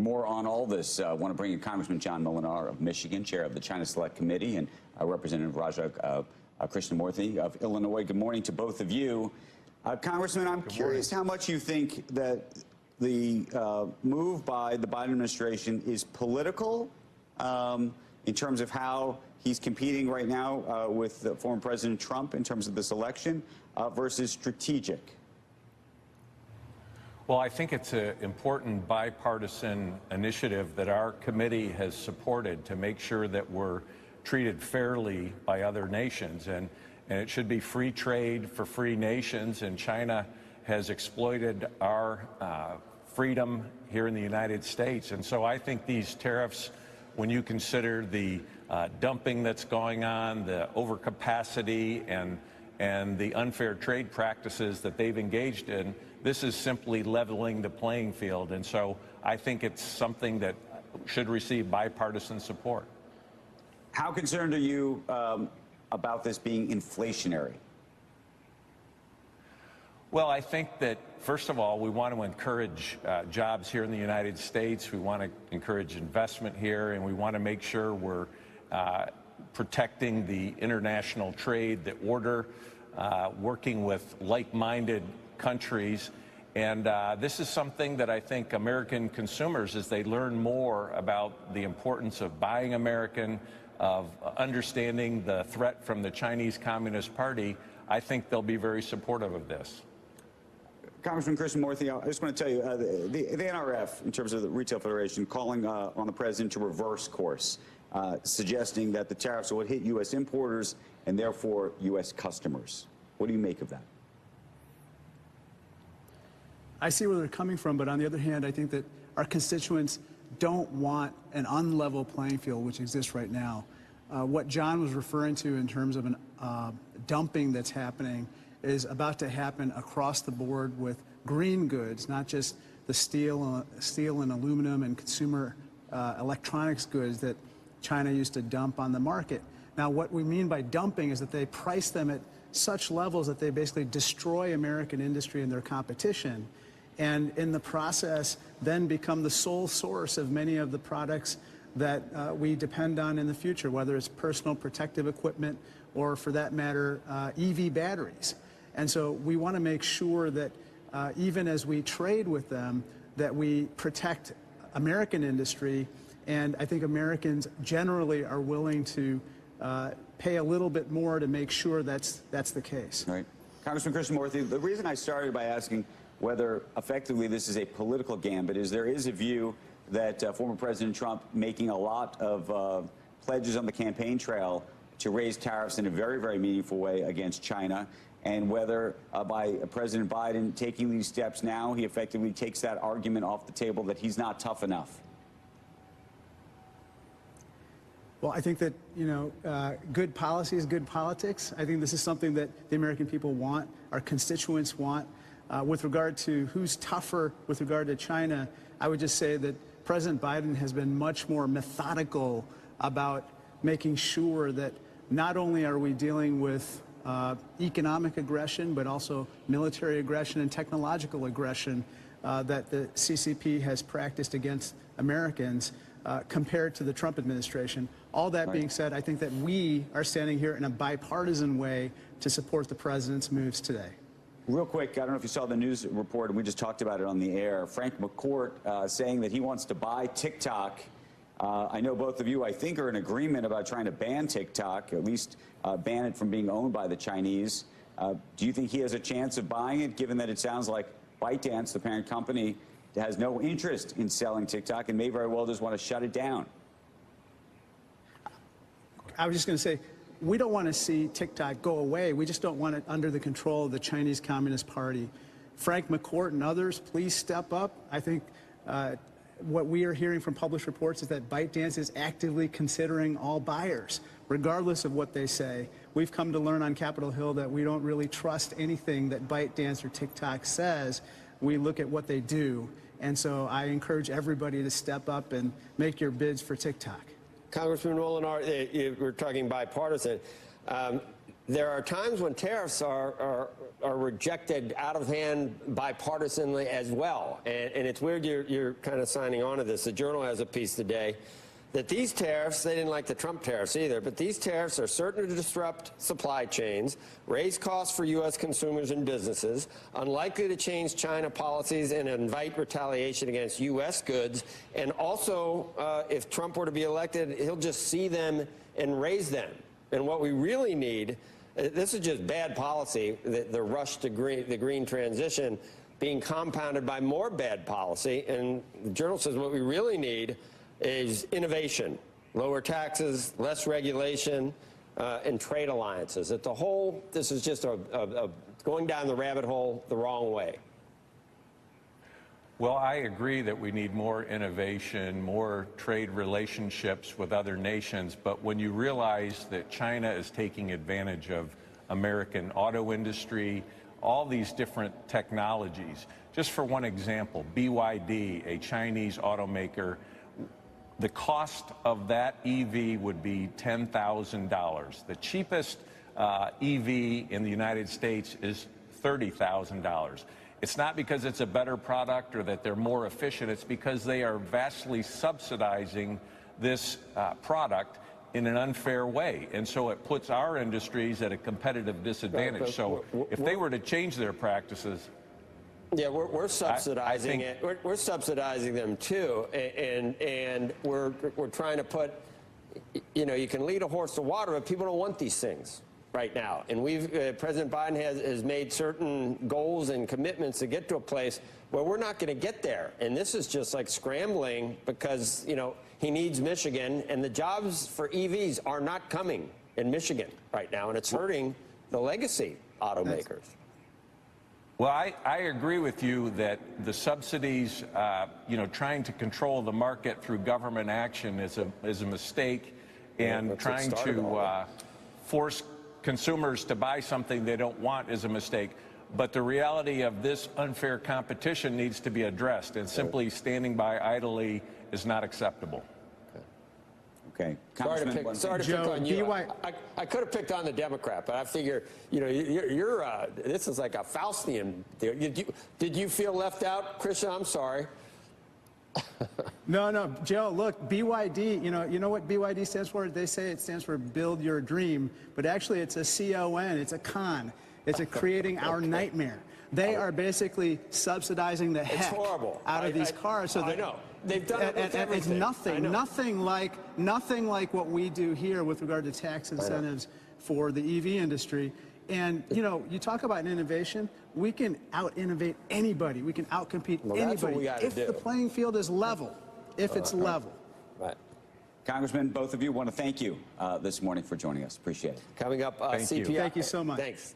more on all this, I want to bring in Congressman John Moolenaar of Michigan, chair of the China Select Committee, and Representative Raja Krishnamoorthi of Illinois. Good morning to both of you. Congressman, I'm curious how much you think that the move by the Biden administration is political in terms of how he's competing right now with former President Trump in terms of this election versus strategic. Well, I think it's an important bipartisan initiative that our committee has supported to make sure that we're treated fairly by other nations. And it should be free trade for free nations. And China has exploited our freedom here in the United States. And so I think these tariffs, when you consider the dumping that's going on, the overcapacity and the unfair trade practices that they've engaged in, this is simply leveling the playing field. And so I think it's something that should receive bipartisan support. How concerned are you about this being inflationary? Well, I think that, first of all, we want to encourage jobs here in the United States. We want to encourage investment here, and we want to make sure we're protecting the international trade, the order, working with like-minded countries. And this is something that I think American consumers, as they learn more about the importance of buying American, of understanding the threat from the Chinese Communist Party, I think they'll be very supportive of this. Congressman Krishnamoorthi, I just want to tell you, the NRF, in terms of the Retail Federation, calling on the president to reverse course, suggesting that the tariffs will hit U.S. importers and therefore U.S. customers. What do you make of that? I see where they're coming from, but on the other hand, I think that our constituents don't want an unlevel playing field, which exists right now. What John was referring to in terms of an dumping that's happening is about to happen across the board with green goods, not just the steel and aluminum and consumer electronics goods that China used to dump on the market. Now, what we mean by dumping is that they price them at such levels that they basically destroy American industry and their competition, and in the process then become the sole source of many of the products that we depend on in the future, whether it's personal protective equipment or, for that matter, EV batteries. And so we want to make sure that even as we trade with them, that we protect American industry, and I think Americans generally are willing to pay a little bit more to make sure that's the case. All right. Congressman Krishnamoorthi, the reason I started by asking whether effectively this is a political gambit is there is a view that former President Trump making a lot of pledges on the campaign trail to raise tariffs in a very, very meaningful way against China, and whether by President Biden taking these steps now, he effectively takes that argument off the table that he's not tough enough. Well, I think that, good policy is good politics. I think this is something that the American people want, our constituents want. With regard to who's tougher with regard to China, I would just say that President Biden has been much more methodical about making sure that not only are we dealing with economic aggression, but also military aggression and technological aggression that the CCP has practiced against Americans compared to the Trump administration. All that being said, I think that we are standing here in a bipartisan way to support the president's moves today. Real quick, I don't know if you saw the news report, and we just talked about it on the air. Frank McCourt saying that he wants to buy TikTok. I know both of you, I think, are in agreement about trying to ban TikTok, at least ban it from being owned by the Chinese. Do you think he has a chance of buying it, given that it sounds like ByteDance, the parent company, has no interest in selling TikTok and may very well just want to shut it down? I was just going to say, we don't want to see TikTok go away. We just don't want it under the control of the Chinese Communist Party. Frank McCourt and others, please step up. I think what we are hearing from published reports is that ByteDance is actively considering all buyers, regardless of what they say. We've come to learn on Capitol Hill that we don't really trust anything that ByteDance or TikTok says. We look at what they do. And so I encourage everybody to step up and make your bids for TikTok. Congressman Moolenaar, we're talking bipartisan. there are times when tariffs are rejected out of hand bipartisanly as well. And it's weird you're kind of signing on to this. The Journal has a piece today that these tariffs, they didn't like the Trump tariffs either, but these tariffs are certain to disrupt supply chains, raise costs for U.S. consumers and businesses, unlikely to change China policies and invite retaliation against U.S. goods. And also, if Trump were to be elected, he'll just see them and raise them. And what we really need, this is just bad policy, the rush to the green transition being compounded by more bad policy. And the Journal says what we really need is innovation, lower taxes, less regulation, and trade alliances. At the whole, this is just going down the rabbit hole the wrong way. Well, I agree that we need more innovation, more trade relationships with other nations, but when you realize that China is taking advantage of American auto industry, all these different technologies. Just for one example, BYD, a Chinese automaker, the cost of that EV would be $10,000. The cheapest EV in the United States is $30,000. It's not because it's a better product or that they're more efficient. It's because they are vastly subsidizing this product in an unfair way. And so it puts our industries at a competitive disadvantage. So if they were to change their practices, yeah, we're subsidizing it. We're subsidizing them too, and we're trying to put, you know, you can lead a horse to water, but people don't want these things right now. And President Biden has made certain goals and commitments to get to a place where we're not going to get there. And this is just like scrambling because, you know, he needs Michigan, and the jobs for EVs are not coming in Michigan right now, and it's hurting the legacy automakers. Well, I agree with you that the subsidies, you know, trying to control the market through government action is a mistake, and trying to force consumers to buy something they don't want is a mistake. But the reality of this unfair competition needs to be addressed, and simply standing by idly is not acceptable. Okay. Sorry to pick on you. I could have picked on the Democrat, but I figure, you know, this is like a Faustian deal. Did you feel left out, Krishna? I'm sorry. No, Joe, look, BYD, you know what BYD stands for? They say it stands for Build Your Dream, but actually it's a CON, it's a con. It's a creating our nightmare. They are basically subsidizing the heck out of these cars. So I know. They've done it with everything. It's nothing like what we do here with regard to tax incentives for the EV industry. And, you know, you talk about innovation, we can out-innovate anybody. We can out-compete anybody if the playing field is level, if it's level. Right. Congressman, both of you, want to thank you this morning for joining us. Appreciate it. Coming up, Thank you. CPI. Thank you so much. Thanks.